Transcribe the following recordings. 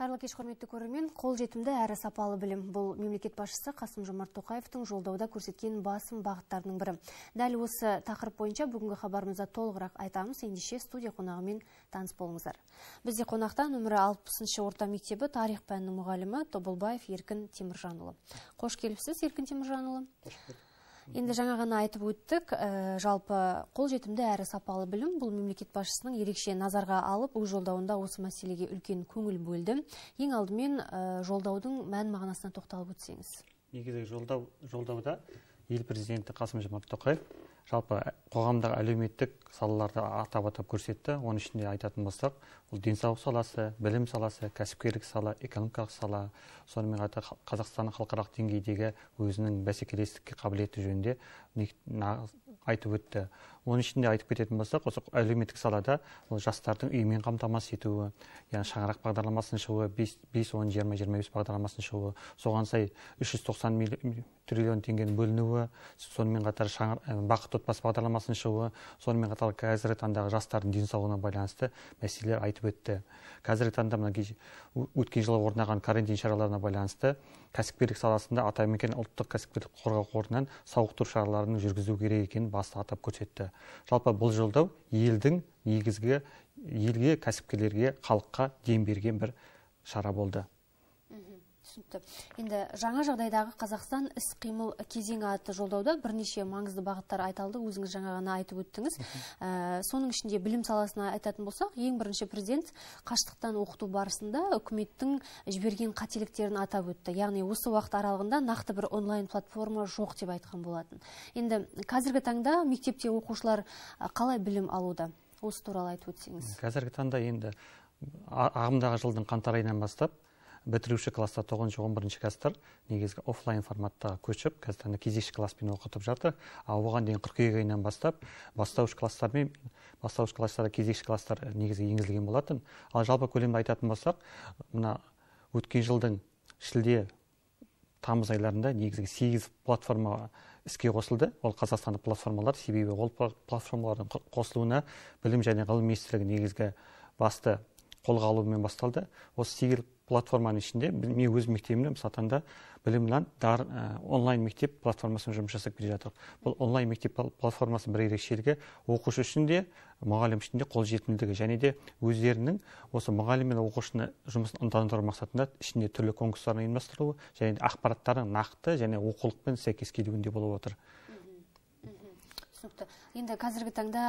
Қайырлы кеш, құрметті көрермен. Қолжетімді әрі сапалы білім. Бұл мемлекет басшысы Қасым-Жомарт Тоқаевтың жолдауда көрсеткен басым бағыттарының бірі. Дәл осы тақырып бойынша бүгінгі хабарымызда толығырақ айтамыз. Ендеше студия қонағымен таныс болыңыздар. Бізде қонақта нөмірі 60-шы орта мектебі тарих пәнінің мұғалімі Тобылбаев Еркін Теміржанұлы. Қош келіпсіз, Еркін Теміржанұлы. Енді жаңа ғана айтып өттік, жалпы қолжетімді әрі сапалы білім бұл мемлекет басшысының ерекше назарға алып, өз жолдауында осы мәселеге үлкен көңіл бөлді. Ең алдымен жолдаудың мән мағынасына тоқталып өтсеңіз. Негізі жолдауда ел президенті Қасым-Жомарт Тоқаев жалпы қоғамдағы әлеуметтік салаларды атап көрсетті. Оның ішінде айтатын болсақ, ол денсаулық саласы, білім саласы, кәсіпкерлік сала, экономикалық сала, сонымен қатар Қазақстанның халықаралық деңгейдегі өзінің бәсекелестікке қабілеті жөнінде айтып өтті. Оның ішінде айтып кететін болсақ, осы әлеуметтік салада ол жастардың үймен қамтамасыз етуі, яғни шаңырақ бағдарламасының шығуы, 5-10-20-25 бағдарламасының шығуы, соған сай 390 триллион теңгенің бөлінуі, сонымен қатар бақытты отбасы бағдарламасының шығуы, сонымен қатар қазіргі таңдағы жастардың денсаулығына байланысты мәселелер айтып өтті. Қазіргі таңда өткен жылы орнаған карантин шараларына байланысты кәсіпкерлік саласында атамекен ұлттық кәсіпкерлік қорғау қорынан сауықтыру шараларын жүргізу керек екенін басты атап көрсетті. Жалпы бұл жолдау елдің негізгі елге, кәсіпкерлерге, халыққа дем берген бір шара болды. Түсінікті. Енді жаңа жағдайдағы Қазақстан іс-қимыл кезеңі атты жолдауда бірнеше маңызды бағыттар айтылды, өзіңіз жаңа ғана айтып өттіңіз. Соның ішінде білім саласына айтатын болсақ, ең бірінші президент қашықтықтан оқыту барысында үкіметтің жіберген қателіктерін атап өтті. Яғни осы уақыт аралығында нақты бір онлайн платформа жоқ деп айтқан болатын. Енді қазіргі таңда мектепте оқушылар қалай білім алуда? Осы туралы айтып өтсеңіз. Қазіргі таңда енді ағымдағы жылдың қаңтар айынан бастап бітіруші класста 9-11 класстар негізгі офлайн форматта көшіп, қазір кезекші класспен оқытып жатыр. Оған дейін қыркүйек айынан бастап бастауыш класстарда кезекші класстар негізі енгізілген болатын. Ал жалпы көлемді айтатын болсақ, мына өткен жылдың шілде тамыз айларында негізгі 8 платформа іске қосылды. Ол қазақстандық платформалар, себебі ол платформалардың қосылуына білім және ғылым министрлігі негізгі басты қолға алуымен басталды. Осы 8 платформаның ішінде мен өз мектебімде мысалында білімнен онлайн мектеп платформасымен жұмыс жасап келе жатыр. Бұл онлайн мектеп платформасының бір ерекшелігі оқушы үшін де, мұғалім үшін де қолжетімділігі, және де өздерінің осы мұғалім мен оқушыны жұмысын ынталандыру мақсатында ішінде түрлі конкурстарын ұйымдастырылуы, және де ақпараттардың нақты және оқулықпен сәйкес келуінде болып отыр. Енді қазіргі таңда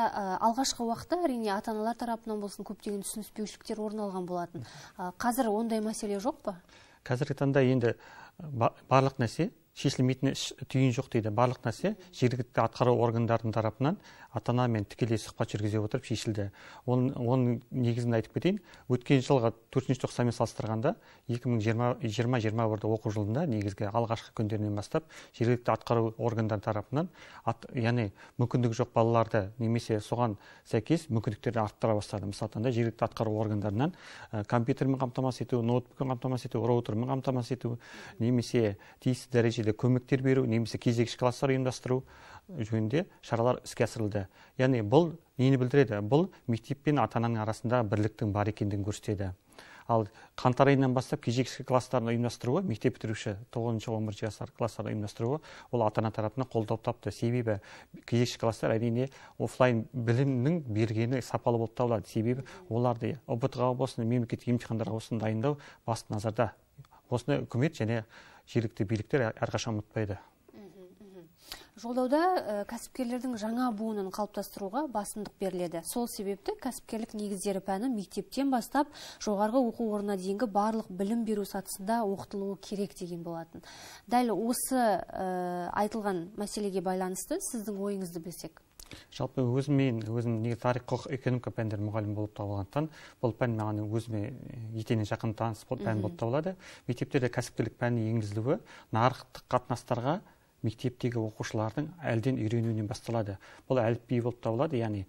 алғашқы уақытта әрине ата-аналар тарапынан болсын көптеген түсініспеушіліктер орын алған болатын. Қазір ондай мәселе жоқ па? Қазіргі таңда енді барлық нәрсе шешілмейтін түйін жоқ дейді. Барлық нәрсе жергілікті атқару органдарының тарапынан ата-анамен тікелей сұхбат жүргізе отырып шешілді. Оның негізінде айтып кетейін, өткен жылғы 4-ші тоқсанмен салыстырғанда 2020-21 оқу жылында негізгі алғашқы күндерінен бастап жергілікті атқару органдар тарапынан, яғни мүмкіндігі жоқ балаларды немесе соған сәйкес мүмкіндіктерді арттыра бастады. Мысалында жергілікті атқару органдарынан компьютермен қамтамасыз ету, ноутбукпен қамтамасыз ету, роутермен қамтамасыз ету, немесе тиісті дәрежеде көмектер беру, немесе кезекші класстар ұйымдастыру жөнінде шаралар іске асырылды. Яғни бұл нені білдіреді? Бұл мектеп пен ата-ананың арасында бірліктің бар екендігін көрсетеді. Ал қаңтар айынан бастап кезекші класстарын ұйымдастыруы, мектеп бітіруші 9-11 класстарын ұйымдастыруы, ол ата-ана тарапынан қолдау тапты. Себебі кезекші класстар әрине офлайн білімнің бергені сапалы болып табылады. Себебі оларды ұбт-ға болсын, мемлекеттік емтихандарға болсын дайындау басты назарда. Осыны үкімет және жергілікті биліктер әрқашан ұмытпайды. Жолдауда кәсіпкерлердің жаңа буынын қалыптастыруға басымдық беріледі. Сол себепті кәсіпкерлік негіздері пәні мектептен бастап жоғарғы оқу орнына дейінгі барлық білім беру сатысында оқытылуы керек деген болатын. Дәл осы айтылған мәселеге байланысты сіздің ойыңызды білсек. Жалпы өзім тарих, құқық, экономика пәндері мұғалім болып табылғандықтан, бұл пән маған өзіме етене жақын таныс пән болып табылады. Мектептерде кәсіпкерлік пәні енгізілуі нарықтық қатынастарға мектептегі оқушылардың әлден үйренуінен басталады. Бұл әліпби болып табылады, яғни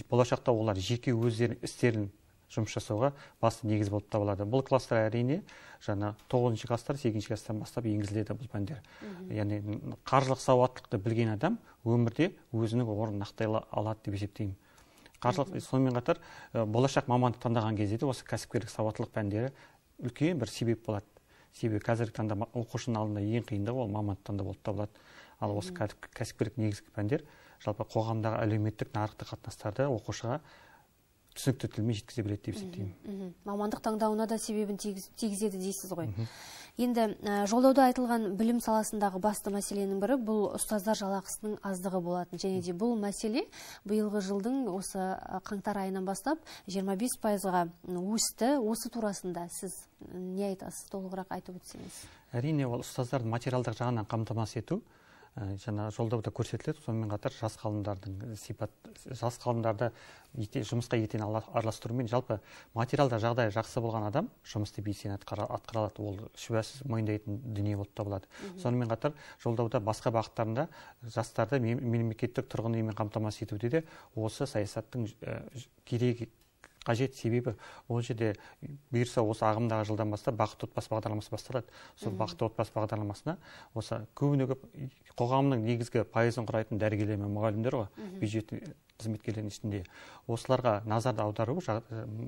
болашақта олар жеке өздерінің істерін жұмыс жасауға басты негіз болып табылады. Бұл класстар әрине жаңа 9-ші класстар, 8-ші класстан бастап енгізіледі бұл пәндер. Яғни қаржылық сауаттылықты білген адам өмірде өзінің орнын нақтай алады деп есептеймін. Қаржылық сонымен қатар болашақ мамандық таңдаған кезде де осы кәсіпкерлік сауаттылық пәндері үлкен бір себеп болады. Себебі қазіргі таңда оқушының алдында ең қиындығы ол мамандық таңдау болып табылады. Ал осы кәсіпкерлік негізгі пәндер жалпы қоғамдағы әлеуметтік нарықтық қатынастарды оқушыға түсінікті тілмен жеткізе біледі деп есептеймін. Мамандық таңдауына да себебін тигізеді дейсіз ғой. Енді жолдауда айтылған білім саласындағы басты мәселенің бірі бұл ұстаздар жалақысының аздығы болатын. Және де бұл мәселе биылғы жылдың осы қаңтар айынан бастап 25%-ға өсті. Осы турасында сіз не айтасыз? Толығырақ айтып өтсеңіз. Әрине, ол ұстаздардың материалдық жағынан қамтамасыз ету жаңа жолдауда көрсетіледі. Сонымен қатар жас ғалымдарды жұмысқа етене араластырумен жалпы материалда жағдайы жақсы болған адам жұмысты белсене атқара алады. Ол шүбәсіз мойындайтын дүние болып табылады. Сонымен қатар жолдауда басқа бағыттарында жастарды мемлекеттік тұрғын үймен қамтамасыз етуде де осы саясаттың керегі қажет. Себебі ол жерде бұйырса осы ағымдағы жылдан бастап бақытты отбасы бағдарламасы басталады. Сол бақытты отбасы бағдарламасына осы көбіне көп қоғамның негізгі пайызын құрайтын дәрігерлер мен мұғалімдер ғой, бюджет қызметкерлерінің ішінде. Осыларға назарды аудару,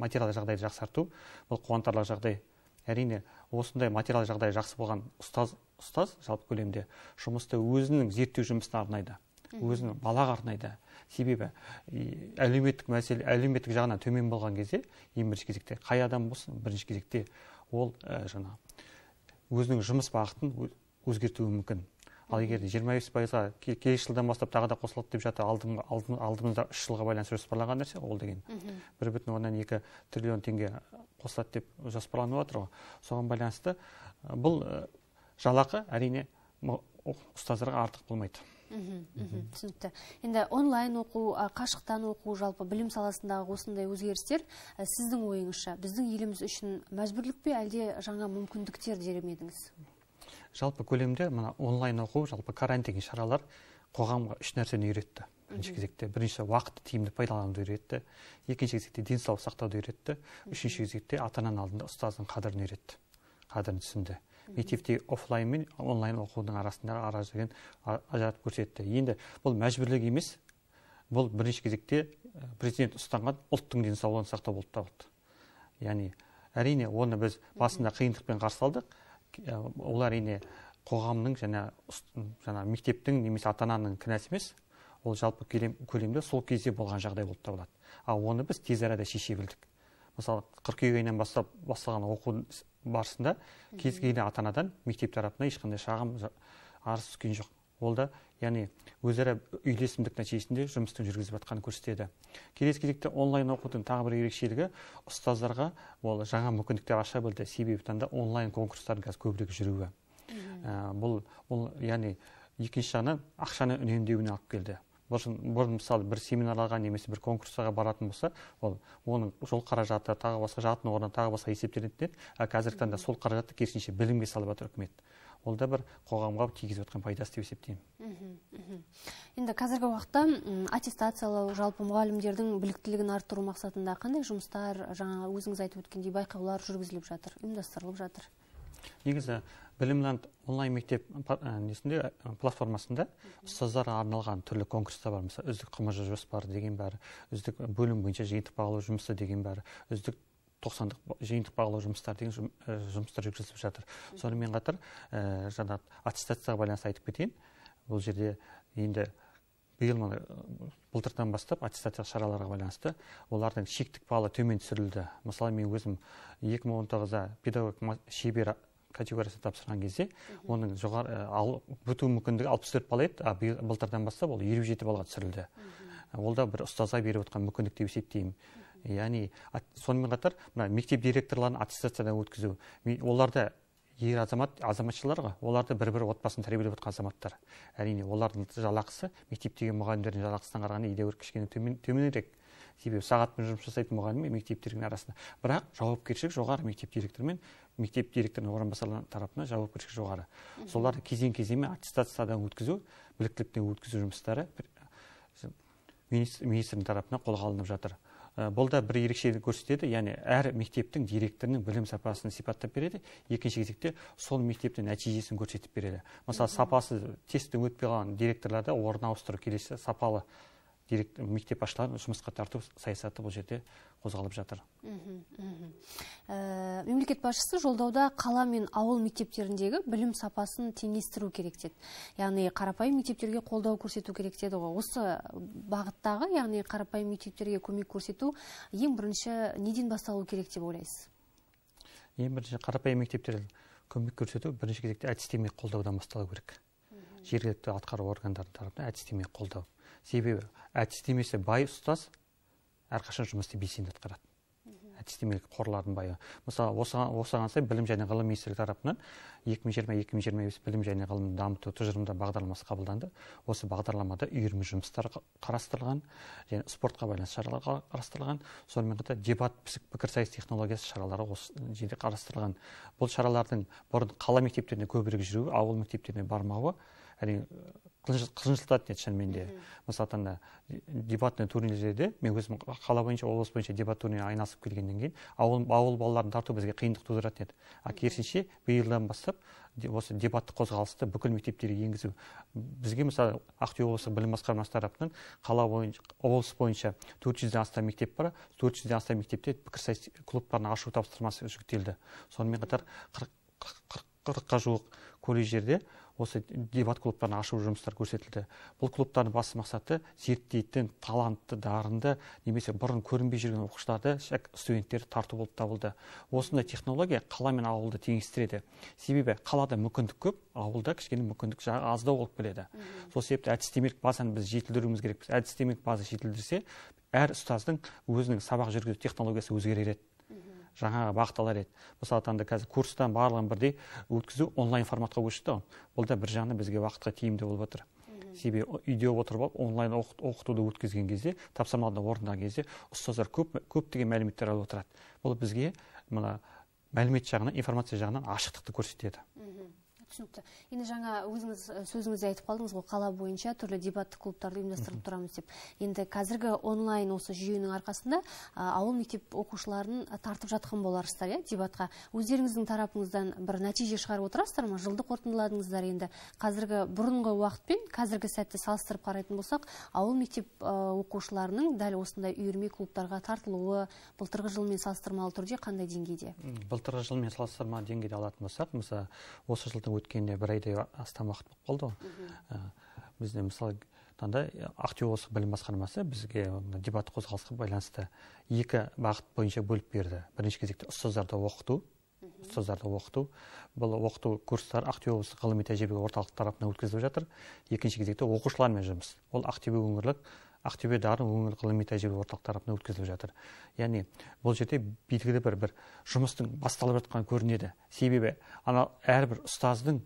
материалдық жағдайды жақсарту, бұл қуантарлық жағдай. Әрине, осындай материалдық жағдайы жақсы болған ұстаз жалпы көлемде жұмысты өзінің зерттеу жұмысына арнайды, өзінің балаға арнайды. Себебі әлеуметтік жағынан төмен болған кезде, ең бірінші кезекте қай адам болсын, бірінші кезекте ол өзінің жұмыс бағытын өзгертуі мүмкін. Ал егер 25%-ға келесі жылдан бастап тағы да қосылады деп жатыр, алдымызда 3 жылға байланысты жоспарланған нәрсе, ол деген 1,2 триллион теңге қосылады деп жоспарланып отыр ғой. Соған байланысты бұл жалақы әрине ұстаздарға артық болмайды. Түсінікті. Енді онлайн оқу, қашықтан оқу, жалпы білім саласындағы осындай өзгерістер сіздің ойыңызша біздің еліміз үшін мәжбүрлік пе, әлде жаңа мүмкіндіктер дер едіңіз? Жалпы көлемде мына онлайн оқу, жалпы карантин шаралар қоғамға 3 нәрсені үйретті. Бірінші кезекте бірінші уақытты тиімді пайдалануды үйретті, екінші кезекте денсаулық сақтауды үйретті, үшінші кезекте ата-ананың алдында ұстаздың қадірін үйретті, қадірін түсінді. Мектепте офлайн мен онлайн оқудың арасындағы аражігін ажыратып көрсетті. Енді бұл мәжбүрлік емес, бұл бірінші кезекте президент ұстанған ұлттың денсаулығын сақтау болып табылды. Яғни, әрине, оны біз басында қиындықпен қарсы алдық. Ол әрине қоғамның жаңа мектептің немесе ата-ананың кінәсі емес, ол жалпы көлемде сол кезде болған жағдай болып табылады. Ал оны біз тез арада шеше білдік. Мысалы, қыркүйек айынан бастап басталған оқу барысында кез келген ата-анадан мектеп тарапынан ешқандай шағым, арыз түскен жоқ. Ол да, яғни өзара үйлесімдік нәтижесінде жұмыстың жүргізіп жатқанын көрсетеді. Келесі кезекте онлайн оқудың тағы бір ерекшелігі ұстаздарға ол жаңа мүмкіндіктер аша білді. Себебі таңда онлайн конкурстардың қазір көбірек жүруі. Бұл яғни екінші жағынан ақшаны үнемдеуіне алып келді. Бұрын мысалы бір семинарға немесе бір конкурсқа баратын болса, оның жол қаражаты, тағы басқа жатын орны, тағы басқа есептелетін еді. Қазіргі таңда сол қаражатты керісінше білімге салып жатыр үкімет. Ол да бір қоғамға тигізіп жатқан пайдасы деп есептеймін. Енді қазіргі уақытта аттестациялау, жалпы мұғалімдердің біліктілігін арттыру мақсатында қандай жұмыстар, жаңа өзіңіз айтып өткендей байқаулар жүргізіліп жатыр, ұйымдастырылып жатыр? Негізі Білімланд онлайн мектеп платформасында ұстаздарға арналған түрлі конкурстар бар. Мысалы, үздік КМЖ жоспары деген бәрі, үздік бөлім бойынша жиынтық бағалау жұмысы деген бәрі, үздік 90-дық жиынтық бағалау жұмыстар деген жұмыстар жүргізіліп жатыр. Сонымен қатар жаңа аттестацияға байланысты айтып кетейін. Бұл жерде енді былтырдан бастап аттестациялық шараларға байланысты олардың шектік баллы төмен түсірілді. Мысалы, мен өзім 2019-да педагог шебер категориясы тапсырған кезде оның жоғары бүту мүмкіндігі 64 балл еді, былтырдан бастап ол 27 баллға түсірілді. Ол да бір ұстазға беріп отқан мүмкіндік деп есептеймін. Яғни сонымен қатар мектеп директорларын аттестациядан өткізу, оларда ер азаматшыларға, оларды бір-бір отбасын тәрбиелеп отқан азаматтар. Әрине, олардың жалақысы мектептегі мұғалімдердің жалақысынан қарағанда едәуір кішкене төменірек. Себебі сағатпен жұмыс жасайтын мұғалім мен мектептердің арасында. Бірақ жауапкершілік жоғары мектеп директоры мен мектеп директорының орынбасарлары тарапынан жауапкершілік жоғары. Соларды кезең-кезеңмен аттестациядан өткізу, біліктіліктен өткізу жұмыстары министрдің тарапынан қолға алынып жатыр. Бұл да бір ерекшелік көрсетеді, яғни әр мектептің директорының білім сапасын сипаттап береді, екінші кезекте сол мектептің нәтижесін көрсетіп береді. Мысалы, сапасы тесттен өтпей қалған директорларды орнына ауыстыру, келесі сапалы мектеп басшыларын жұмысқа тарту саясаты бұл жерде қозғалып жатыр. Мемлекет басшысы жолдауда қала мен ауыл мектептеріндегі білім сапасын теңестіру керек деді. Яғни қарапайым мектептерге қолдау көрсету керек деді ғой. Осы бағыттағы, яғни қарапайым мектептерге көмек көрсету ең бірінші неден басталу керек деп ойлайсыз? Ең бірінші қарапайым мектептерге көмек көрсету бірінші кезекте әдістемелік қолдаудан басталу керек. Жергілікті атқару органдарының тарапынан әдістемелік қолдау. Себебі әдістемесі бай ұстаз әрқашан жұмысты белсенді атқарады. Әдістемелік қорлардың байы. Мысалы, осыған сай білім және ғылым министрлігі тарапынан 2020-2025 білім және ғылым дамыту тұжырымды бағдарламасы қабылданды. Осы бағдарламада үйірме жұмыстар қарастырылған, және спортқа байланысты шаралар қарастырылған, сонымен қатар дебат, пікірсайыс технологиясы шаралары осы жерде қарастырылған. Бұл шаралардың бұрын қала мектептеріне көбірек жүруі, ауыл мектептеріне бармауы қынжылтады еді шынымен де. Мысалы, дебатный турнирлерде мен өзім қала бойынша, облыс бойынша дебат турниріне айналысып келгеннен кейін ауыл балаларын тарту бізге қиындық тудыратын еді. Керісінше биылдан бастап осы дебатты қозғалысты бүкіл мектептерге енгізу. Бізге мысалы Ақтөбе облысы білім басқармасы тарапынан қала бойынша, облыс бойынша 400-ден астам мектеп бар. 400-ден астам мектепте пікірсайыс клубтарын ашу тапсырмасы жүктелді. Сонымен қатар 40-қа жуық колледждерде осы дебат клубтарын ашу жұмыстар көрсетілді. Бұл клубтардың басты мақсаты зерттейтін, талантты, дарынды, немесе бұрын көрінбей жүрген оқушыларды, студенттерді тарту болып табылды. Осындай технология қала мен ауылды теңестіреді. Себебі қалада мүмкіндік көп, ауылда кішкене мүмкіндік аздау болып келеді. Сол себепті әдістемелік базаны біз жетілдіруіміз керекпіз. Әдістемелік база жетілдірсе, әр ұстаздың өзінің сабақ жүргізу технологиясы өзгереді. Жаңаға бағытталар еді. Мысалы, қазір курстан барлығын бірдей өткізу онлайн форматқа көшті. Бұл да бір жағынан бізге уақытқа тиімді болып отыр. Себебі үйде отырып онлайн оқытуды өткізген кезде, тапсырмаларды орындаған кезде ұстаздар көптеген мәліметтер алып отырады. Бұл бізге мәлімет жағынан, информация жағынан ашықтықты көрсетеді. Түсінікті. Енді жаңа өзіңіз сөзіңізде айтып қалдыңыз ғой, қала бойынша түрлі дебатты клубтарды ұйымдастырып тұрамыз деп. Енді қазіргі онлайн осы жүйенің арқасында ауыл мектеп оқушыларын тартып жатқан боларсыздар, дебатқа. Өздеріңіздің тарапыңыздан бір нәтиже шығарып отырасыздар ма? Жылды қорытындыладыңыздар енді. Қазіргі бұрынғы уақытпен қазіргі сәтті салыстырып қарайтын болсақ, ауыл мектеп оқушыларының дәл осындай үйірме клубтарға тартылуы былтырғы жылмен салыстырмалы түрде қандай деңгейде? Былтырғы жылмен салыстырмалы деңгейде алатын болсақ, мысалы, осы жылдың өткенде бір айдай астам уақыт болды ғой. Бізде мысалы Ақтөбе облысы білім басқармасы бізге дебатты қозғалысқа байланысты екі бағыт бойынша бөліп берді. Бірінші кезекте ұстаздарды оқыту. Бұл оқыту курстары Ақтөбе облысы ғылыми тәжірибе орталық тарапынан өткізіліп жатыр. Екінші кезекте оқушылармен жұмыс. Ол Ақтөбе дарын өңірлік ғылыми тәжірибе орталық тарапынан өткізіліп жатыр. Яғни бұл жерде белгілі бір жұмыстың басталып жатқан көрінеді. Себебі әрбір ұстаздың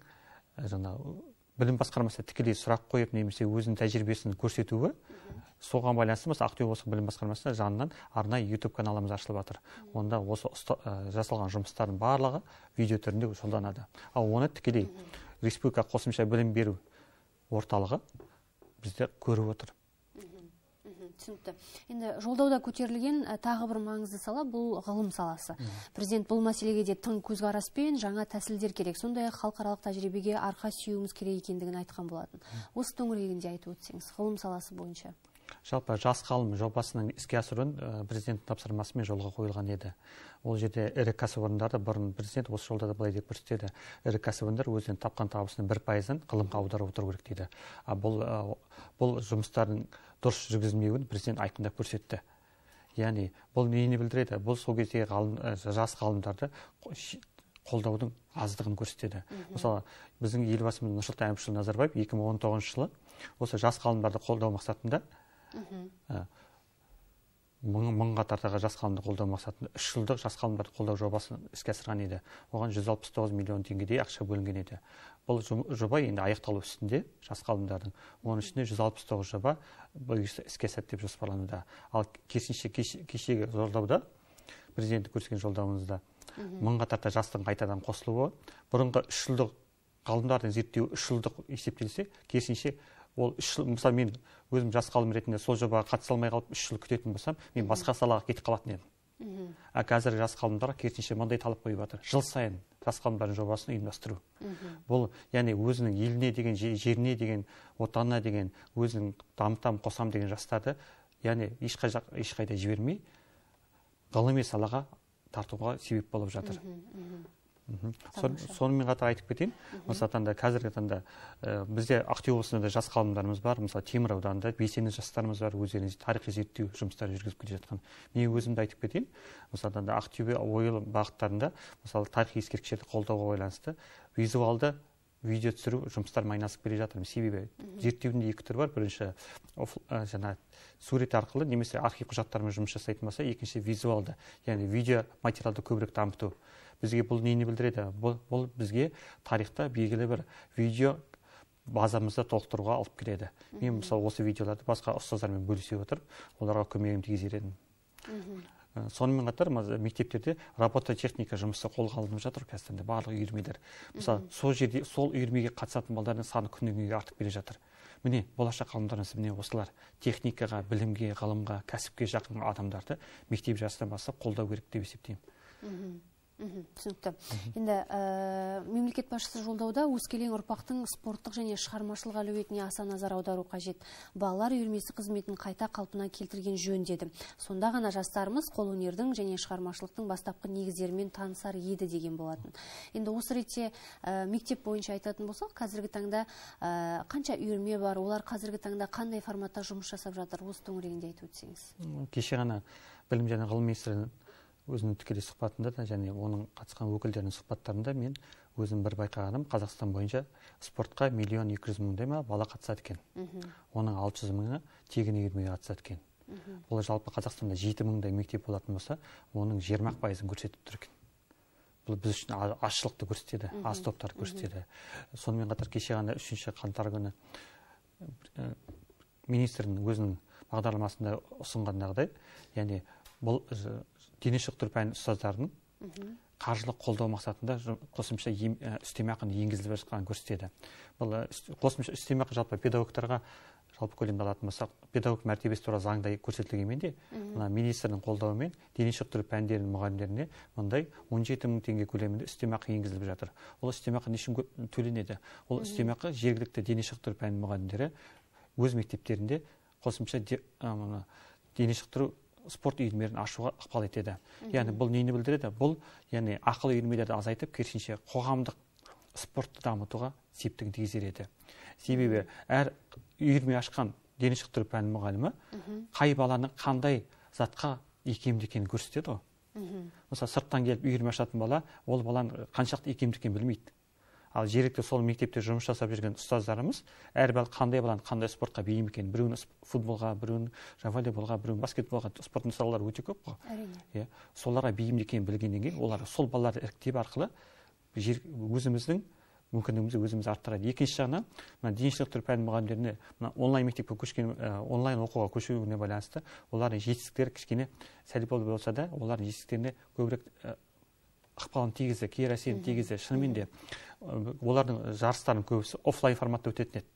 білім басқармасы тікелей сұрақ қойып, немесе өзінің тәжірибесін көрсетуі, соған байланысты Ақтөбе облысы білім басқармасына жанынан арнайы YouTube каналымыз ашылып жатыр. Онда осы жасалған жұмыстардың барлығы видео түрінде жолданады. Ал оны тікелей республика қосымша білім беру орталығы біздер көріп отыр. Түсінікті. Енді жолдауда көтерілген тағы бір маңызды сала бұл ғылым саласы. Президент бұл мәселеге де тың көзқараспен жаңа тәсілдер керек, сондай халықаралық тәжірибеге арқа сүйеуіміз керек екендігін айтқан болатын. Осы төңірегінде айтып өтсеңіз, ғылым саласы бойынша. Жалпы жас ғалым жобасының іске асыруын президент тапсырмасымен жолға қойылған еді. Ол жерде ірі кәсіпорындарды бұрын президент осы жолда да былай деп көрсетеді. Ірі кәсіпорындар өзінен тапқан табысының 1%-ын ғылымға аударып отыру керек дейді. Бұл жұмыстардың дұрыс жүргізілмеуін президент айқындап көрсетті. Яғни бұл нені білдіреді? Бұл сол кездегі жас ғалымдарды қолдаудың аздығын көрсетеді. Мысалы, біздің елбасымыз Нұрсұлтан Әбішұлы Назарбаев 2019 жылы осы жас ғалымдарды қолдау мақсатында мыңға тарта жас ғалымды қолдау мақсатында 3 жылдық жас ғалымдарды қолдау жобасын іске асырған еді. Оған 169 миллион теңгедей ақша бөлінген еді. Бұл жоба енді аяқталу үстінде жас ғалымдардың. Оның ішінде 169 жоба іске асады деп жоспарлануда. Ал керісінше кешегі жолдауда, президенті көрсеткен жолдауымызда мыңға тарта жастың қайтадан қосылуы, бұрынғы 3 жылдық ғалымдардың зерттеуі 3 жылдық есептелсе, керісінше ол 3 жыл, мысалы мен өзім жас ғалым ретінде сол жобаға қатыса алмай қалып 3 жыл күтетін болсам, мен басқа салаға кетіп қалатын едім. Қазір жас ғалымдарға керісінше мындай талап қойып жатыр: жыл сайын жас ғалымдардың жобасын ұйымдастыру. Бұл яғни өзінің еліне деген, жеріне деген, отанына деген, өзінің дамытам қосам деген жастарды яғни ешқайда жібермей ғылыми салаға тартуға себеп болып жатыр. Сонымен қатар айтып кетейін, мысалы қазіргі таңда бізде Ақтөбе облысында жас ғалымдарымыз бар, мысалы Темір ауданында белсенді жастарымыз бар, өздерінің тарихи зерттеу жұмыстарын жүргізіп келе жатқан. Мен өзімді айтып кетейін, мысалы Ақтөбе ойыл бағыттарында мысалы тарихи ескерткіштерді қолдауға байланысты визуалды видео түсіру жұмыстарымен айналысып келе жатырмын. Себебі зерттеудің екі түрі бар. Бірінші жаңа сурет арқылы немесе архив құжаттарымен жұмыс жасайтын болса, екінші визуалды, яғни видео материалды көбірек дамыту. Бізге бұл нені білдіреді? Бұл бізге тарихта белгілі бір видео базамызды толықтыруға алып келеді. Мен мысалы осы видеоларды басқа ұстаздармен бөлісе отырып, оларға көмегім тигізер едім. Сонымен қатар мектептерде робототехника жұмысы қолға алынып жатыр қазір барлық үйірмелер. Мысалы сол жерде сол үйірмеге қатысатын балалардың саны күннен күнге артып келе жатыр. Міне болашақ ғалымдарымыз міне осылар техникаға, білімге, ғылымға, кәсіпке жақын адамдарды мектеп жасынан бастап қолдау керек деп есептеймін. Түсінікті. Енді мемлекет басшысы жолдауда өскелең ұрпақтың спорттық және шығармашылық әлеуетіне аса назар аудару қажет. Балалар үйірмесі қызметін қайта қалпына келтірген жөн деді. Сонда ғана жастарымыз қолөнердің және шығармашылықтың бастапқы негіздерімен танысар еді деген болатын. Енді осы ретте мектеп бойынша айтатын болсақ, қазіргі таңда қанша үйірме бар, олар қазіргі таңда қандай форматта жұмыс жасап жатыр, осы төңірегінде айтып өтсеңіз. Кеше ғана білім және ғылым министрі өзінің тікелей сұхбатында да және оның қатысқан өкілдерінің сұхбаттарында мен өзім бір байқағаным, Қазақстан бойынша спортқа 1.200.000 бала қатысады екен. Оның 600.000-ы тегін үйірмеге қатысады екен. Бұл жалпы Қазақстанда 7.000-дай мектеп болатын болса, оның 20% көрсетіп тұр екен. Бұл біз үшін азшылықты көрсетеді, аз топтарды көрсетеді. Сонымен қатар кеше ғана 3 қаңтар күні министрдің өзінің бағдарламасында ұсынғандағыдай, яғни бұл дене шынықтыру пәні ұстаздардың қаржылық қолдау мақсатында қосымша үстемақыны енгізіліп жатқанын көрсетеді. Бұл қосымша үстемақы жалпы педагогтарға жалпы көлемде алатын болсақ, педагог мәртебесі туралы заңда көрсетілгенмен де, мына министрдің қолдауымен дене шынықтыру пәндерінің мұғалімдеріне мындай 17.000 теңге көлемінде үстемақы енгізіліп жатыр. Ол үстемақы не үшін төленеді? Ол үстемақы жергілікті дене шынықтыру пәнінің мұғалімдері өз мектептерінде қосымша дене шынықтыру спорт үйірмелерін ашуға ықпал етеді. Яғни бұл нені білдіреді? Бұл яғни ақылы үйірмелерді азайтып, керісінше қоғамдық спортты дамытуға септігін тигізер еді. Себебі әр үйірме ашқан дене шынықтыру пәнінің мұғалімі қай баланың қандай затқа икемді екенін көрсетеді ғой. Мысалы сырттан келіп үйірме ашатын бала, ол баланың қаншақты икемді екенін білмейді. Ал жергілікті сол мектепте жұмыс жасап жүрген ұстаздарымыз әрбір қандай баланың қандай спортқа бейім екенін, біреуін футболға, біреуін волейболға, біреуін баскетболға, спорт нысаналары өте көп қой. Әрине. Соларға бейім екенін білгеннен кейін, олар сол балаларды іріктеп арқылы өзіміздің мүмкіндігімізді өзіміз арттырады. Екінші жағынан, дене шынықтыру пәнінің мұғалімдеріне онлайн мектепке көшкен, онлайн оқуға көшуіне байланысты, олардың жетістіктері кішкене сәл болса да, олардың жетістіктеріне көбірек ықпалын тигізді, кері әсерін тигізді. Шынымен де олардың жарыстарын көбісі офлайн форматта өтетін еді.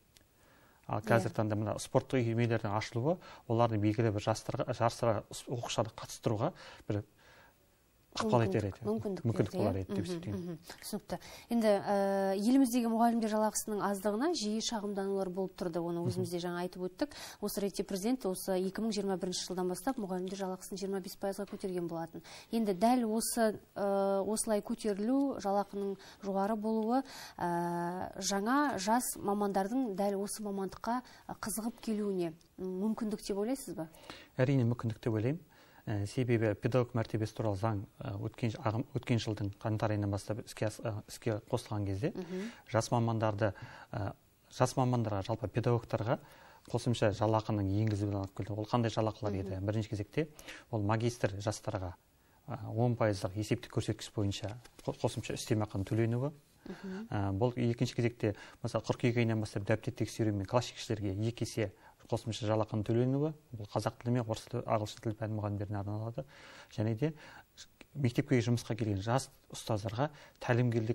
Ал қазір таңда мына спорттық үйірмелердің ашылуы олардың белгілі бір жарыстарға оқушыларды қатыстыруға бір ықпал етер еді. Мүмкіндік болар еді деп есептеймін. Түсінікті. Енді еліміздегі мұғалімдер жалақысының аздығына жиі шағымданулар болып тұрды. Оны өзімізде жаңа айтып өттік. Осы ретте президент осы 2021 жылдан бастап мұғалімдер жалақысын 25%-ға көтерген болатын. Енді дәл осылай көтерілу, жалақының жоғары болуы жаңа жас мамандардың дәл осы мамандыққа қызығып келуіне мүмкіндік деп ойлайсыз ба? Әрине мүмкіндік деп ойлаймын. Себебі педагог мәртебесі туралы заң өткен жылдың қаңтар айынан бастап іске қосылған кезде жас мамандарға жалпы педагогтарға қосымша жалақының енгізілуін алып келді. Ол қандай жалақылар еді? Бірінші кезекте ол магистр жастарға 10% есептік көрсеткіш бойынша қосымша үстемақының төленуі. Бұл екінші кезекте мысалы қыркүйек айынан бастап дәптер тексеру мен класс жетекшілерге 2 есе қосымша жалақының төленуі, бұл қазақ тілі мен орыс тілі, ағылшын тілі пән мұғалімдеріне арналады. Және де мектепке жұмысқа келген жас ұстаздарға тәлімгер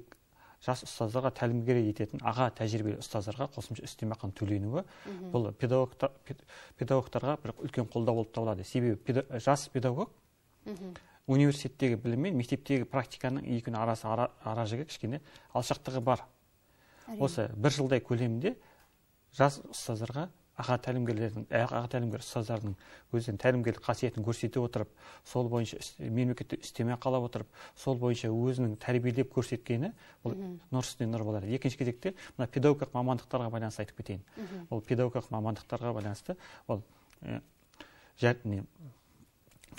ететін аға тәжірибелі ұстаздарға қосымша үстемақының төленуі, бұл педагогтарға бір үлкен қолдау болып табылады. Себебі жас педагог университеттегі білім мен мектептегі практиканың екінің арасы ара жігі кішкене алшақтығы бар. Осы бір жылдай көлемінде жас ұстаздарға аға тәлімгер ұстаздардың өздерінің тәлімгерлік қасиетін көрсете отырып, сол бойынша мемлекетте үстеме қалап отырып, сол бойынша өзінің тәрбиелеп көрсеткені бұл нұр үстіне нұр болады. Екінші кезекте мына педагогикалық мамандықтарға байланысты айтып кетейін. Ол педагогикалық мамандықтарға байланысты ол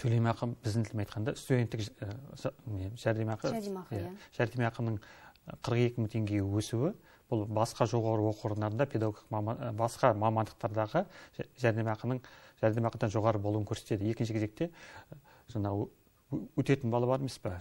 төлемақы, біздің тілмен айтқанда студенттік жәрдемақының 42 мың теңгеге өсуі, бұл басқа жоғары оқу орындарында басқа мамандықтардағы жәрдемақыдан жоғары болуын көрсетеді. Екінші кезекте жаңа өтетін балы бар емес па?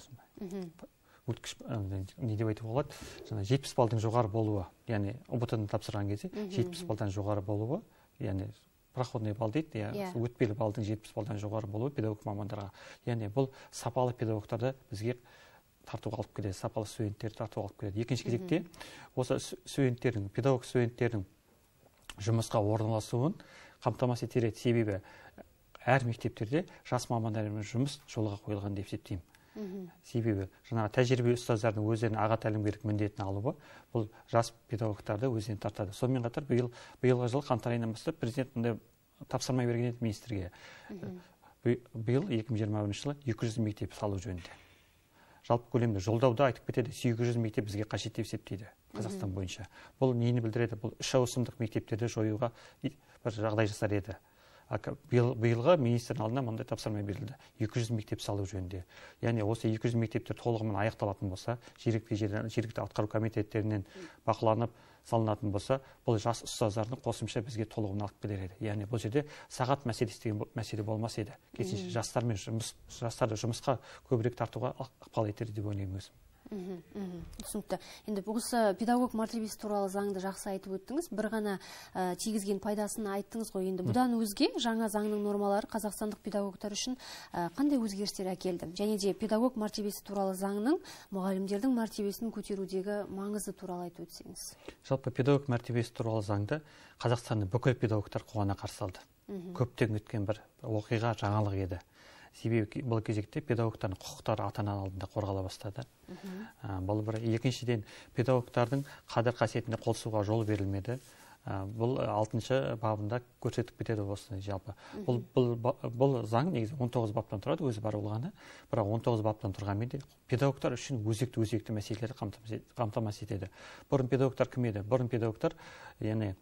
Не деп айтуға болады? Жаңа 70 балдың жоғары болуы, яғни ұбт-ны тапсырған кезде 70 балдан жоғары болуы, яғни проходный балл дейді, өтпелі балдың 70 балдан жоғары болуы педагог мамандарға. Яғни бұл сапалы педагогтарды бізге тартуға алып келеді, сапалы студенттерді тартуға алып келеді. Екінші кезекте осы педагог студенттердің жұмысқа орналасуын қамтамасыз етеді. Себебі әр мектептерде жас мамандармен жұмыс жолға қойылған деп есептеймін. Себебі жаңағы тәжірибелі ұстаздардың өздерінің аға тәлімгерлік міндетін алуы бұл жас педагогтарды өзіне тартады. Сонымен қатар биылғы жыл қаңтар айынан бастап президент тапсырма берген еді министрге. Биыл 2021 жылы 200 мектеп салу жөнінде. Жалпы көлемде жолдауда айтып кетеді, 800 мектеп бізге қажет деп есептейді Қазақстан бойынша. Бұл нені білдіреді? Бұл 3 ауысымдық мектептерді жоюға бір жағдай жасар еді. Биылғы министрдің алдына мындай тапсырма берілді, 200 мектеп салу жөнінде. Яғни осы 200 мектептер толығымен аяқталатын болса, жергілікті атқару комитеттерінен бақыланып салынатын болса, бұл жас ұстаздардың қосымша бізге толығымен алып келер еді. Яғни бұл жерде сағат мәселесі деген мәселе болмас еді. Керісінше жастарды жұмысқа көбірек тартуға ықпал етеді деп ойлаймын өзім. Түсінікті. Енді осы педагог мәртебесі туралы заңды жақсы айтып өттіңіз. Бір ғана тигізген пайдасын айттыңыз ғой. Енді бұдан өзге жаңа заңның нормалары қазақстандық педагогтар үшін қандай өзгерістер әкелді? Және де педагог мәртебесі туралы заңның мұғалімдердің мәртебесін көтерудегі маңызы туралы айтып өтсеңіз. Жалпы педагог мәртебесі туралы заңды Қазақстанның бүкіл педагогтар қуана қарсы алды. Көптен өткен бір оқиға, жаңалық еді. Себебі бұл кезекте педагогтардың құқықтары ата-ана алдында қорғала бастады. Бұл бір. Екіншіден, педагогтардың қадір қасиетіне қолсуға жол берілмеді. Бұл 6-шы бабында көрсетіп кетеді осы жалпы. Бұл заң негізі 19 баптан тұрады, өзі бар болғаны. Бірақ 19 баптан тұрғанмен де педагогтар үшін өзекті мәселелерді қамтамасыз етеді. Бұрын педагогтар кім еді? Бұрын педагогтар, яғни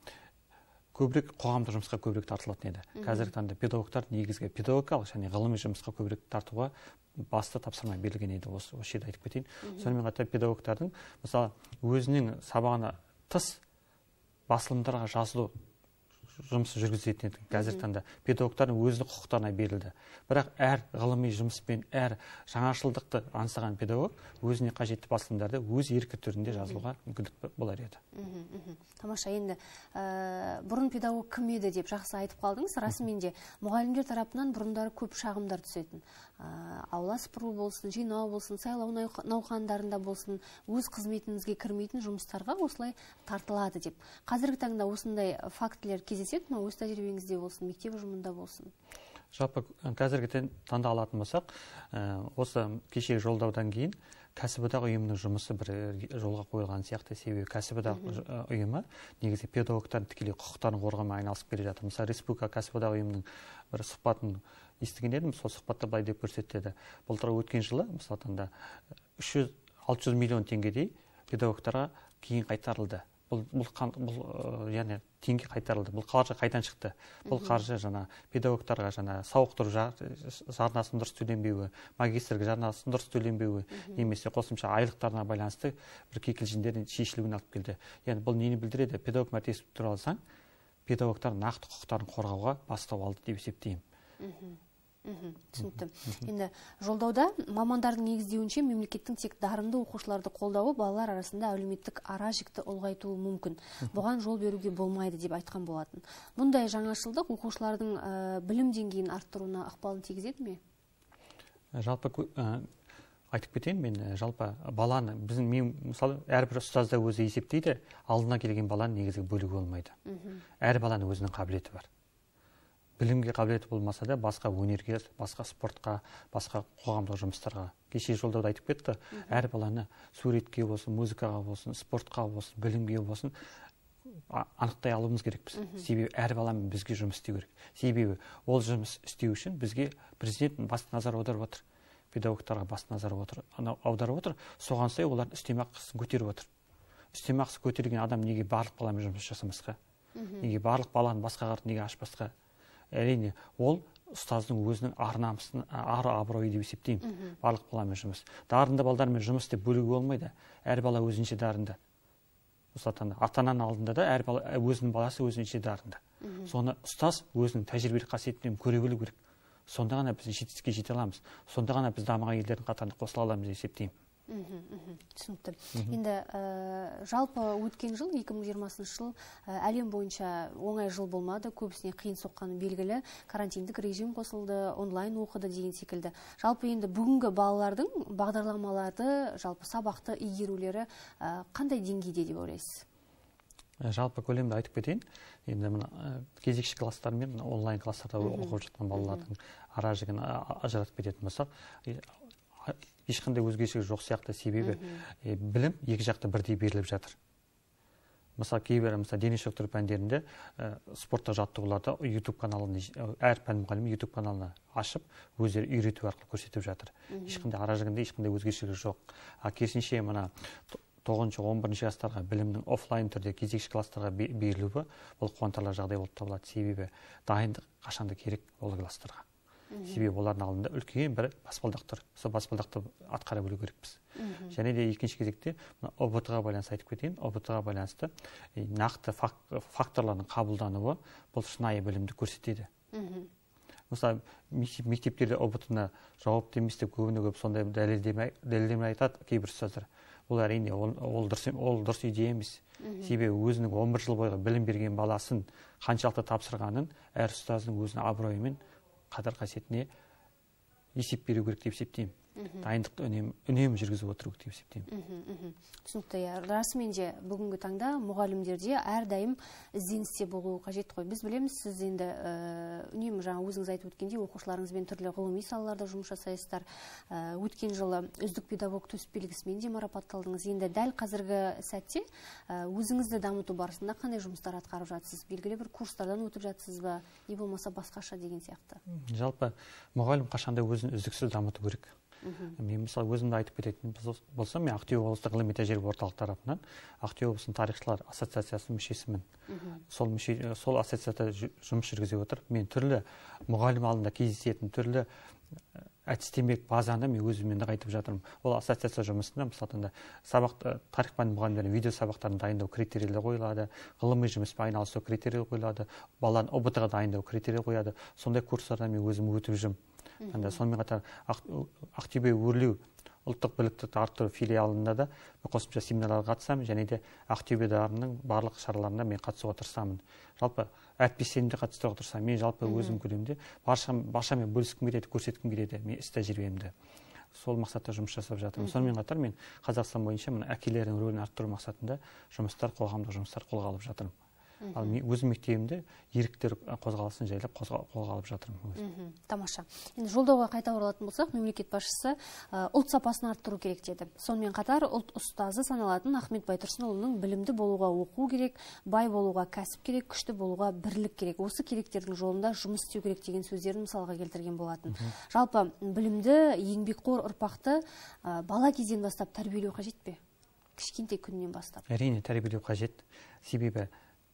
көбірек қоғамдық жұмысқа көбірек тартылатын еді. Қазіргі таңда педагогтар негізгі педагогикалық және ғылыми жұмысқа көбірек тартуға басты тапсырма берілген еді. Осы жерде айтып кетейін. Сонымен қатар педагогтардың мысалы өзінің сабағына тыс басылымдарға жазылу жұмысы жүргізетін еді. Қазіргі таңда педагогтардың өзінің құқықтарына берілді. Бірақ әр ғылыми жұмыспен, әр жаңашылдықты аңсаған педагог өзіне қажетті басылымдарды өз еркі түрінде жазылуға мүмкіндік болар еді. Тамаша, енді бұрын педагог кім еді деп жақсы айтып қалдыңыз. Расымен де мұғалімдер тарапынан бұрындары көп шағымдар түсетін. Аула сыпыру болсын, жинау болсын, сайлау науқандарында болсын, өз қызметіңізге кірмейтін жұмыстарға осылай тартылады деп. Қазіргі таңда осындай фактілер кездеседі ме? Өз тәжірибеңізде болсын, мектеп ұжымында болсын? Жалпы қазіргі таңда алатын болсақ, осы кешегі жолдаудан кейін кәсіподақ ұйымының жұмысы бір жолға қойылған сияқты. Себебі кәсіподақ ұйымы негізі педагогтардың тікелей құқықтарын қорғаумен айналысып келе жатыр. Мысалы, республика кәсіподақ ұйымының бір сұхбатын естіген едім, сол сұхбатта былай деп көрсетеді. Былтыр өткен жылы мысалы 600 миллион теңгедей педагогтарға кейін қайтарылды. Бұл яғни теңге қайтарылды. Бұл қаржы қайдан шықты? Бұл қаржы педагогтарға сауықтыру жарнасын дұрыс төленбеуі, магистрге жарнасын дұрыс төленбеуі, немесе қосымша айлықтарына байланысты бір кикілжіңдердің шешілуіне алып келді. Яғни бұл нені білдіреді? Педагог мәртебесі туралы заң педагогтардың нақты құқықтарын қорғауға бастау алды деп есептеймін. Түсінікті. Енді жолдауда мамандардың негіздеуінше мемлекеттің тек дарынды оқушыларды қолдауы балалар арасында әлеуметтік ара жікті ұлғайтуы мүмкін. Бұған жол беруге болмайды деп айтқан болатын. Мұндай жаңашылдық оқушылардың білім деңгейін арттыруына ықпалын тигізеді ме? Жалпы айтып кетейін, мен жалпы баланы мен мысалы әрбір ұстазда өзі есептейді, алдына келген баланы негізгі бөлігі болмайды. Әр баланың өзінің қабілеті бар. білімге қабілеті болмаса да басқа өнерге, басқа спортқа, басқа қоғамдық жұмыстарға. Кеше жолдауда айтып кетті, әр баланы суретке болсын, музыкаға болсын, спортқа болсын, білімге болсын анықтай алуымыз керекпіз. Себебі әр баламен бізге жұмыс істеу керек. Себебі ол жұмыс істеу үшін бізге президент басты назар аударып отыр. Педагогтарға басты назар аударып отыр. Соған сай олардың үстемақысын көтеріп отыр. Үстемақысы көтерген адам неге барлық баламен жұмыс жасамасқа? Неге барлық баланы басқа қарап неге ашпасқа? Әрине, ол ұстаздың өзінің ар-намысын, ар-абыройы деп есептеймін. Барлық баламен жұмыс. Дарынды балдармен жұмыс деп бөлуге болмайды. Әр бала өзінше дарынды. Ата-ананың алдында да әр бала өзінің баласы өзінше дарынды. Соны ұстаз өзінің тәжірибелік қасиетімен көре білу керек. Сонда ғана біз жетістікке жете аламыз. Сонда ғана біз дамыған елдердің қатарына қосыла аламыз деп есептеймін. Түсінікті. Енді жалпы өткен жыл 2020 жыл әлем бойынша оңай жыл болмады, көбісіне қиын соққаны белгілі, карантиндік режим қосылды, онлайн оқыды деген секілді. Жалпы енді бүгінгі балалардың бағдарламаларды, жалпы сабақты игерулері қандай деңгейде деп ойлайсыз? Жалпы көлемді айтып кетейін. Енді мына кезекші класстар мен онлайн класстарда оқып жатқан балалардың ара-жігін ажыратып кететін болсақ, ешқандай өзгешелік жоқ сияқты. Себебі білім екі жақты бірдей беріліп жатыр. Мысалы кейбір дене шынықтыру пәндерінде спорттық жаттығуларды YouTube каналында, әр пән мұғалімі YouTube каналына ашып, өздері үйрету арқылы көрсетіп жатыр. Ешқандай ара-жігінде ешқандай өзгешелік жоқ. Керісінше мына 9-11 жастарға білімнің офлайн түрде кезекші класстарға берілуі бұл қуантарлық жағдай болып табылады. Себебі дайындық қашанда керек ол класстарға. Себебі олардың алдында үлкен бір баспалдақ тұр. Сол баспалдақты атқара білу керекпіз. Және де екінші кезекте ОБТ-ға байланысты айтып кетейін. ОБТ-ға байланысты нақты факторлардың қабылдануы бұл шынайы білімді көрсетеді. Мысалы, мектептерде ОБТ-ны жауапты емес деп көбіне-көп сондай дәлелдеме айтады кейбір ұстаздар. Бұл әрине ол дұрыс идея емес. Себебі өзінің 11 жыл бойғы білім берген баласын қаншалықты тапсырғанын әр ұстаздың өзінің абыройымен қадір қасиетіне есеп беру керек деп есептеймін. Дайындықты үнемі жүргізіп отыру керек деп есептеймін. Түсінікті. Расымен де бүгінгі таңда мұғалімдерде әрдайым ізденісте болу қажет қой. Біз білеміз, сіз енді үнемі жаңа өзіңіз айтып өткендей оқушыларыңызбен түрлі ғылыми салаларда жұмыс жасайсыздар. Өткен жылы үздік педагог төсбелгісімен де марапатталдыңыз. Енді дәл қазіргі сәтте өзіңізді дамыту барысында қандай жұмыстар атқарып жатсыз? Белгілі бір курстардан өтіп жатсыз ба? Не болмаса басқаша деген сияқты. Жалпы мұғалім қашанда өзін үздіксіз дамыту керек. Мен мысалы өзімді айтып кететін болсам, мен Ақтөбе облыстық ғылыми тәжірибе орталық тарапынан Ақтөбе облысының тарихшылар ассоциациясының мүшесімін. Сол ассоциацияда жұмыс жүргізе отырып, мен түрлі мұғалім алдында кездесетін түрлі әдістемелік базаны мен өзіммен нығайтып жатырмын. Ол ассоциация жұмысында мысалы тарих пәні мұғалімдерінің видео сабақтарын дайындау критерийлері қойылады, ғылыми жұмыспен айналысу критерийлері қойылады, баланы ОБТ-ға дайындау критерийлері қойылады. Сондай курстардан мен өзім өтіп жүрмін. Сонымен қатар Ақтөбе өрлеу ұлттық біліктілікті арттыру филиалында да қосымша семинарларға қатысамын, және де Ақтөбе дарынның барлық шараларына мен қатысуға тырысамын. Жалпы әріптестерімді қатыстыруға тырысамын. Мен жалпы өзім көлемде баршамен бөліскім келеді, көрсеткім келеді мен іс тәжірибемді. Сол мақсатта жұмыс жасап жатырмын. Сонымен қатар мен Қазақстан бойынша әкелердің рөлін арттыру мақсатында қоғамдық жұмыстар қолға алып жатырмын. Ал мен өз мектебімде еріктер қозғалысын жайлап қолға алып жатырмын. Тамаша. Енді жолдауға қайта оралатын болсақ, мемлекет басшысы ұлт сапасын арттыру керек деді. Сонымен қатар ұлт ұстазы саналатын Ахмет Байтұрсынұлының білімді болуға оқу керек, бай болуға кәсіп керек, күшті болуға бірлік керек. Осы керектердің жолында жұмыс істеу керек деген сөздерін мысалға келтірген болатын. Жалпы білімді, еңбекқор ұрпақты бала кезден бастап тәрбиелеу қажет пе? Кішкентай күннен бастап. Әрине, тәрбиелеу қажет. Себебі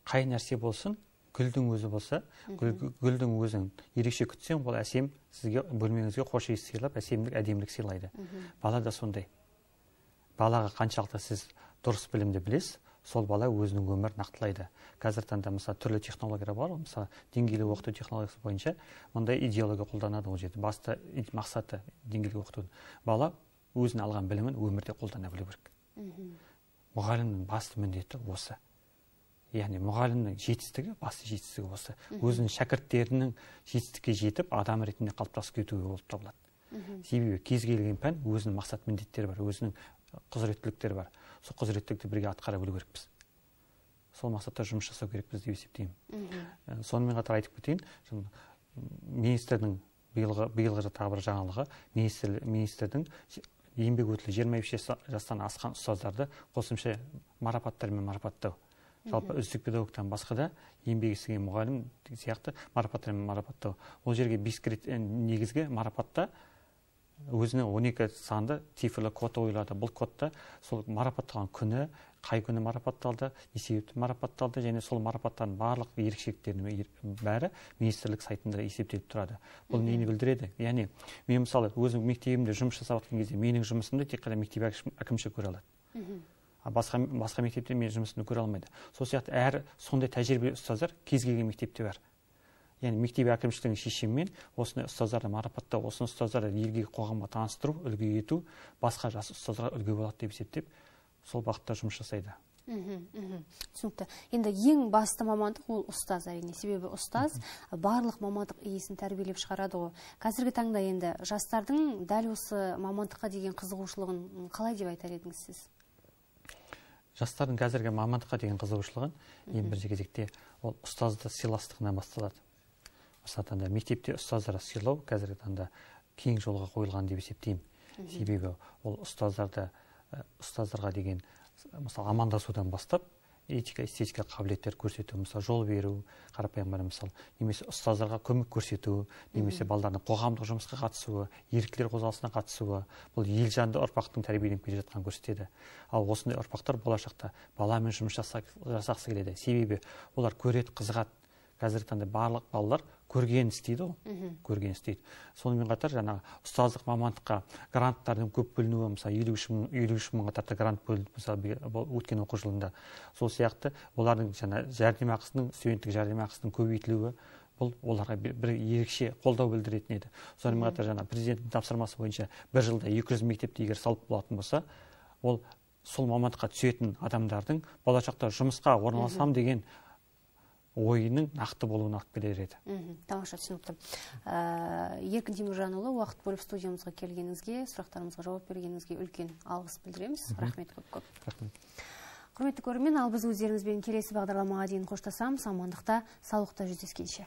қай нәрсе болсын, гүлдің өзі болса, гүлдің өзін ерекше күтсең, ол әсем сізге бөлмеңізге хош иіс сыйлап, әсемдік, әдемілік сыйлайды. Бала да сондай. Балаға қаншалықты сіз дұрыс білімді білесіз, сол бала өзінің өмірін нақтылайды. Қазір таңда мысалы түрлі технологиялар бар, мысалы деңгейлі оқыту технологиясы бойынша мындай идеология қолданады ол жерде. Басты мақсаты деңгейлі оқытудың. Бала өзінің алған білімін өмірде қолдана білу керек. Мұғалімнің басты міндеті осы. Яғни мұғалімнің жетістігі, басты жетістігі осы. Өзінің шәкірттерінің жетістікке жетіп, адам ретінде қалыптасып кетуі болып табылады. Себебі кез келген пән өзінің мақсат міндеттері бар, өзінің құзыреттіліктері бар. Сол құзыреттілікті бірге атқара білу керекпіз. Сол мақсатта жұмыс жасау керекпіз деп есептеймін. Сонымен қатар айтып кетейін, министрдің биылғы тағы бір жаңалығы, министрдің еңбек өтілі 25 жастан асқан ұстаздарды қосымша марапаттармен марапаттау. Жалпы үздік педагогтан басқа да еңбек сіңірген мұғалім сияқты марапаттармен марапаттау. Ол жерге 5 негізгі марапатта өзіне 12 санды цифрлы код ойылады. Бұл кодта сол марапатталған күні, қай күні марапатталды, не себепті марапатталды, және сол марапаттардың барлық ерекшеліктерінің бәрі министрлік сайтында есептеліп тұрады. Бұл нені білдіреді? Яғни, мен мысалы өзім мектебімде жұмыс жасап жатқан кезде менің жұмысымды тек қана мектеп әкімші көре алады. Басқа мектепте мен жұмысымды көре алмайды. Сол сияқты әр сондай тәжірибелі ұстаздар кез келген мектепте бар. Яғни мектеп әкімшілігінің шешімімен осындай ұстаздарды марапаттау, осыны ұстаздарды елге, қоғамға таныстыру, үлгі ету, басқа жас ұстаздарға үлгі болады деп есептеп, сол бағытта жұмыс жасайды. Түсінікті. Енді ең басты мамандық ол ұстаз әрине. Себебі ұстаз барлық мамандық иесін тәрбиелеп шығарады ғой. Қазіргі таңда енді жастардың дәл осы мамандыққа деген қызығушылығын қалай деп айтар едіңіз сіз? Жастардың қазіргі мамандыққа деген қызығушылығын ең бірінші кезекте ол ұстазды сыйластығынан басталады. Мысалы, мектепте ұстаздарды сыйлау қазіргі таңда кең жолға қойылған деп есептеймін. Себебі ол ұстаздарға деген мысалы амандасудан бастап этика, эстетика қабілеттер көрсету, мысалы жол беру, қарапайым ғана мысалы, немесе ұстаздарға көмек көрсету, немесе балалардың қоғамдық жұмысқа қатысуы, еріктілер қозғалысына қатысуы, бұл елжанды ұрпақтың тәрбиеленіп келе жатқанын көрсетеді. Ал осындай ұрпақтар болашақта баламен жұмыс жасағысы келеді. Себебі олар көреді, қызығады. Қазіргі таңда барлық балалар көрген істейді ғой, көрген істейді. Сонымен қатар жаңа ұстаздық мамандыққа гранттардың көп бөлінуі, мысалы 53 мыңға тарта грант бөлінді, мысалы өткен оқу жылында. Сол сияқты олардың жаңа жәрдемақысының, студенттік жәрдемақысының көбейтілуі, бұл оларға бір ерекше қолдау білдіретін еді. Сонымен қатар жаңа президенттің тапсырмасы бойынша бір жылда 200 мектепті егер салып болатын болса, ол сол мамандыққа түсетін адамдардың болашақта жұмысқа орналасам деген ойының нақты болуына алып келер еді. Тамаша, түсінікті. Еркін Теміржанұлы, уақыт бөліп студиямызға келгеніңізге, сұрақтарымызға жауап бергеніңізге үлкен алғыс білдіреміз. Рахмет көп. Рахмет. Құрметті көрермен, ал біз өздеріңізбен келесі бағдарламаға дейін қоштасамыз. Амандықта, саулықта жүздескенше.